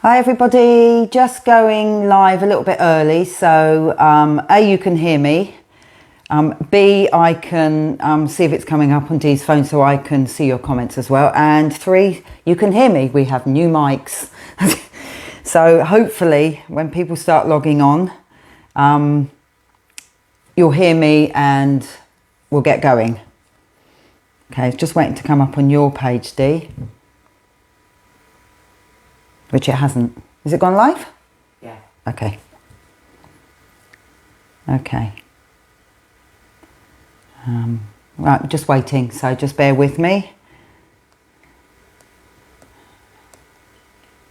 Hi everybody, just going live a little bit early, so A, you can hear me, B, I can see if it's coming up on Dee's phone so I can see your comments as well, and 3, you can hear me. We have new mics. So hopefully when people start logging on, you'll hear me and we'll get going. Okay, just waiting to come up on your page, Dee. Which it hasn't. Is it gone live? Yeah. Okay. Okay. Right, just waiting, so just bear with me.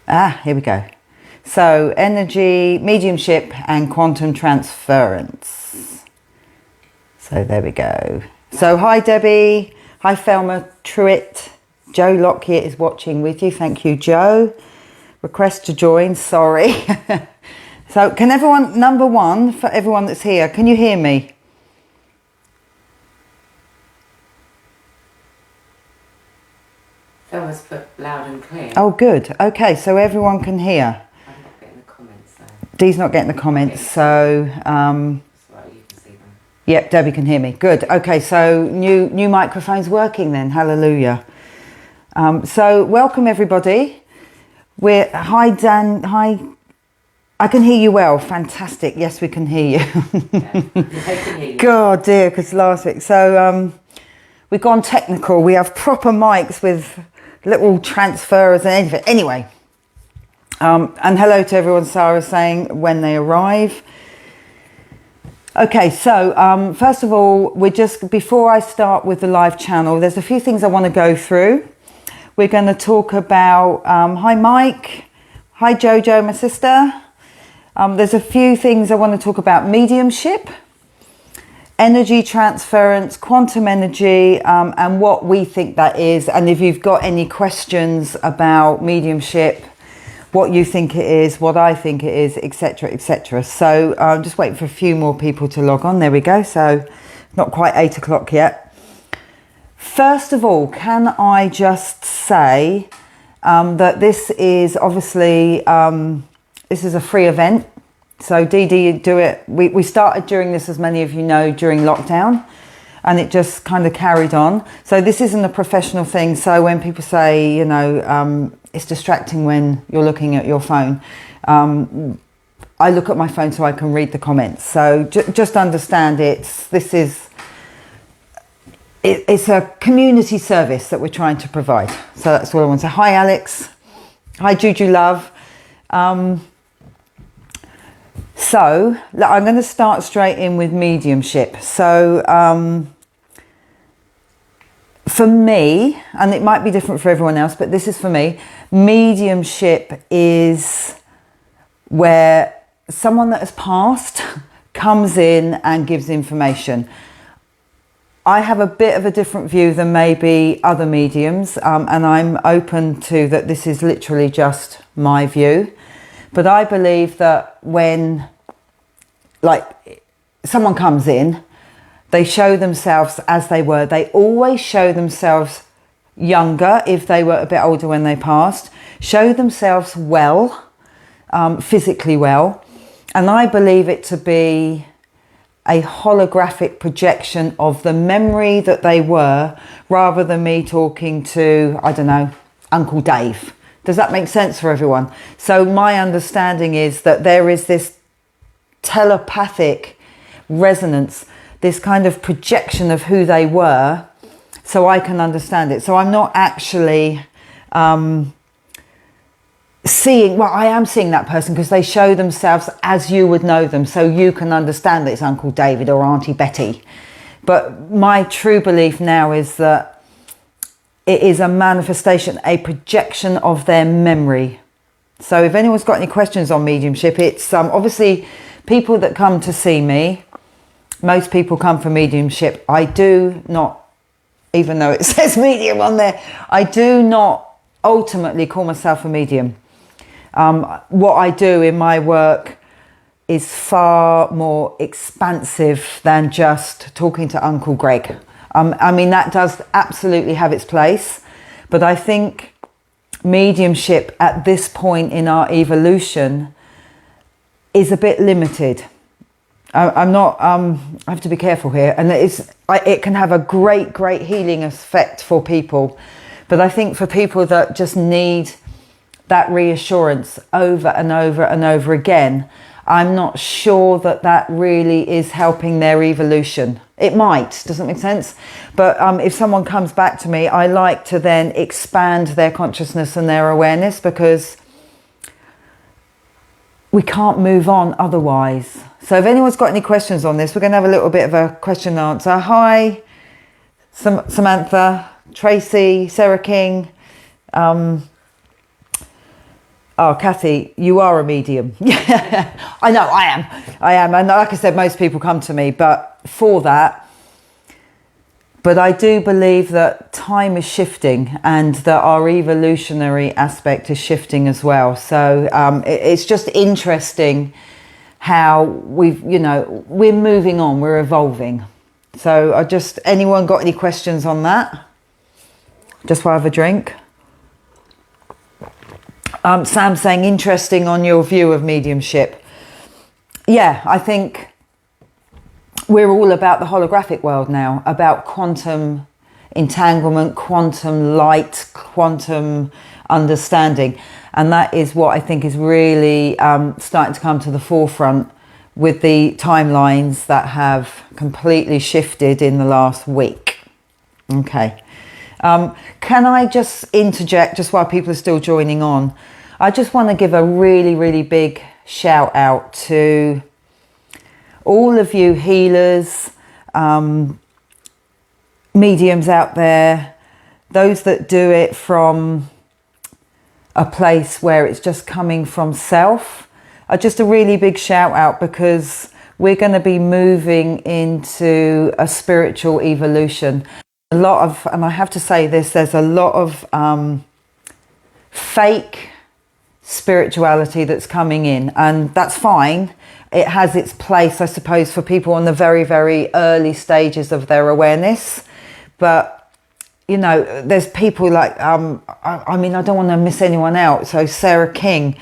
Here we go. So, energy, mediumship and quantum transference. So there we go. So hi Debbie, hi Thelma Truitt. Joe Lockyer is watching with you. Thank you, Joe. Request to join, sorry. So can everyone, number one, for everyone that's here, can you hear me? That was put loud and clear. Oh, good. Okay, so everyone can hear. I'm not getting the comments though. Dee's not getting the comments, so... That's right, you can see them. Yep, Debbie can hear me. Good. Okay, so new microphone's working then. Hallelujah. So welcome everybody. Hi Dan, hi. I can hear you well. Fantastic. Yes, we can hear you. Yeah, I can hear you. God dear, because last week. So we've gone technical. We have proper mics with little transfers and anything. Anyway, and hello to everyone. Sarah saying when they arrive. Okay, so first of all, before I start with the live channel, there's a few things I want to go through. We're going to talk about, hi Mike, hi Jojo, my sister. There's a few things I want to talk about: mediumship, energy transference, quantum energy, and what we think that is. And if you've got any questions about mediumship, what you think it is, what I think it is, etc., etc. So I'm just waiting for a few more people to log on. There we go. So not quite 8 o'clock yet. First of all, can I just say that this is obviously, this is a free event. So Dee do it. We started during this, as many of you know, during lockdown, and it just kind of carried on. So this isn't a professional thing. So when people say, you know, it's distracting when you're looking at your phone, I look at my phone so I can read the comments. So just understand it's a community service that we're trying to provide. So that's all I want to say. Hi, Alex. Hi, Juju Love. So I'm going to start straight in with mediumship. So for me, and it might be different for everyone else, but this is for me, mediumship is where someone that has passed comes in and gives information. I have a bit of a different view than maybe other mediums, and I'm open to that. This is literally just my view, but I believe that when, like, someone comes in, they show themselves as they were. They always show themselves younger if they were a bit older when they passed, show themselves well, physically well, and I believe it to be a holographic projection of the memory that they were, rather than me talking to, I don't know, Uncle Dave. Does that make sense for everyone? So my understanding is that there is this telepathic resonance, this kind of projection of who they were, so I can understand it. So I'm not actually seeing, well, I am seeing that person because they show themselves as you would know them, so you can understand that it's Uncle David or Auntie Betty. But my true belief now is that it is a manifestation, a projection of their memory. So if anyone's got any questions on mediumship, it's obviously people that come to see me, most people come for mediumship. I do not, even though it says medium on there, I do not ultimately call myself a medium. What I do in my work is far more expansive than just talking to Uncle Greg. I mean, that does absolutely have its place, but I think mediumship at this point in our evolution is a bit limited. I'm not, I have to be careful here, and it can have a great healing effect for people, but I think for people that just need that reassurance over and over and over again, I'm not sure that really is helping their evolution. It might, doesn't make sense, but if someone comes back to me, I like to then expand their consciousness and their awareness, because we can't move on otherwise. So if anyone's got any questions on this, we're going to have a little bit of a question and answer. Hi, Samantha, Tracy, Sarah King. Oh, Kathy, you are a medium. Yeah, I know, I am. And like I said, most people come to me, but I do believe that time is shifting and that our evolutionary aspect is shifting as well. So it's just interesting how we're moving on, we're evolving. So anyone got any questions on that? Just while I have a drink. Sam saying, interesting on your view of mediumship. Yeah, I think we're all about the holographic world now, about quantum entanglement, quantum light, quantum understanding. And that is what I think is really starting to come to the forefront with the timelines that have completely shifted in the last week. Okay. Can I just interject, just while people are still joining on? I just want to give a really big shout out to all of you healers, mediums out there, those that do it from a place where it's just coming from self. Just a really big shout out, because we're going to be moving into a spiritual evolution. And I have to say this, there's a lot of fake spirituality that's coming in, and that's fine. It has its place, I suppose, for people on the very early stages of their awareness. But, there's people like, I don't want to miss anyone out. So Sarah King,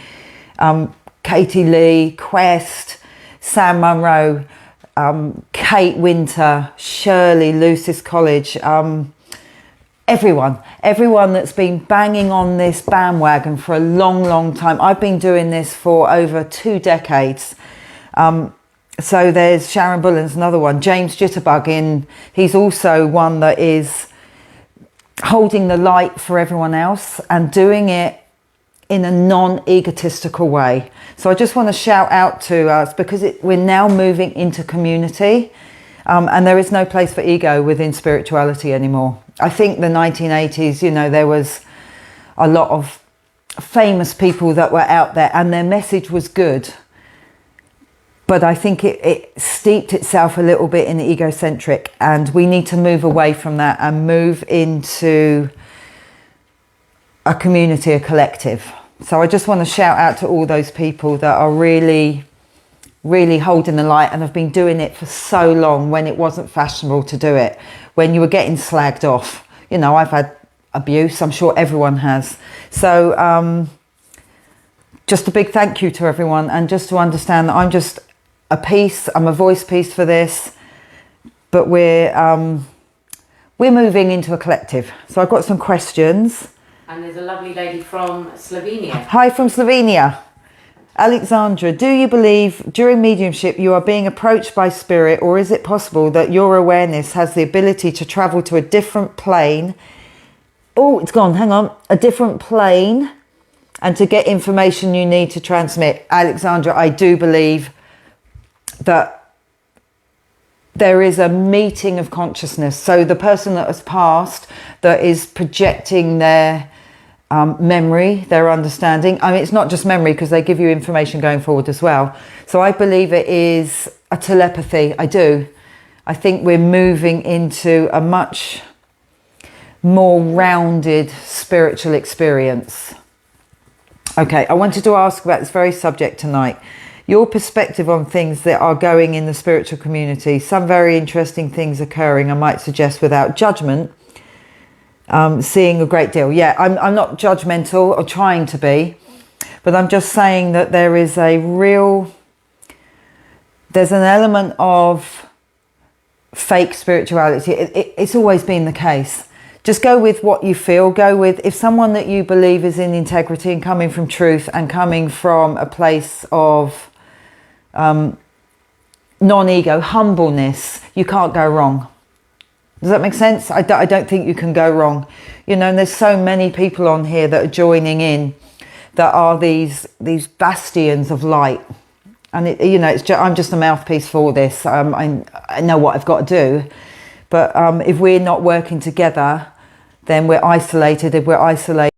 Katie Lee, Quest, Sam Munro, Kate Winter, Shirley, Lucis College, everyone that's been banging on this bandwagon for a long time. I've been doing this for over 2 decades. So there's Sharon Bullen's another one, James Jitterbug, he's also one that is holding the light for everyone else and doing it in a non-egotistical way. So I just want to shout out to us, because we're now moving into community, and there is no place for ego within spirituality anymore. I think the 1980s, there was a lot of famous people that were out there and their message was good. But I think it steeped itself a little bit in the egocentric, and we need to move away from that and move into a community, a collective. So I just want to shout out to all those people that are really holding the light and have been doing it for so long, when it wasn't fashionable to do it, when you were getting slagged off. I've had abuse, I'm sure everyone has. So just a big thank you to everyone, and just to understand that I'm just I'm a voice piece for this, but we're moving into a collective. So I've got some questions. And there's a lovely lady from Slovenia. Hi from Slovenia. Alexandra, do you believe during mediumship you are being approached by spirit, or is it possible that your awareness has the ability to travel to a different plane? Oh, it's gone, hang on. A different plane, and to get information you need to transmit. Alexandra, I do believe that there is a meeting of consciousness. So the person that has passed, that is projecting their memory, their understanding. It's not just memory, because they give you information going forward as well. So I believe it is a telepathy. I do. I think we're moving into a much more rounded spiritual experience. Okay, I wanted to ask about this very subject tonight. Your perspective on things that are going in the spiritual community. Some very interesting things occurring, I might suggest, without judgment. seeing a great deal. Yeah, I'm not judgmental or trying to be, but I'm just saying that there's an element of fake spirituality. It's always been the case. Just go with what you feel. Go with, if someone that you believe is in integrity and coming from truth and coming from a place of non-ego, humbleness, you can't go wrong. Does that make sense? I don't think you can go wrong. And there's so many people on here that are joining in that are these bastions of light. And I'm just a mouthpiece for this. I know what I've got to do. But if we're not working together, then we're isolated. If we're isolated,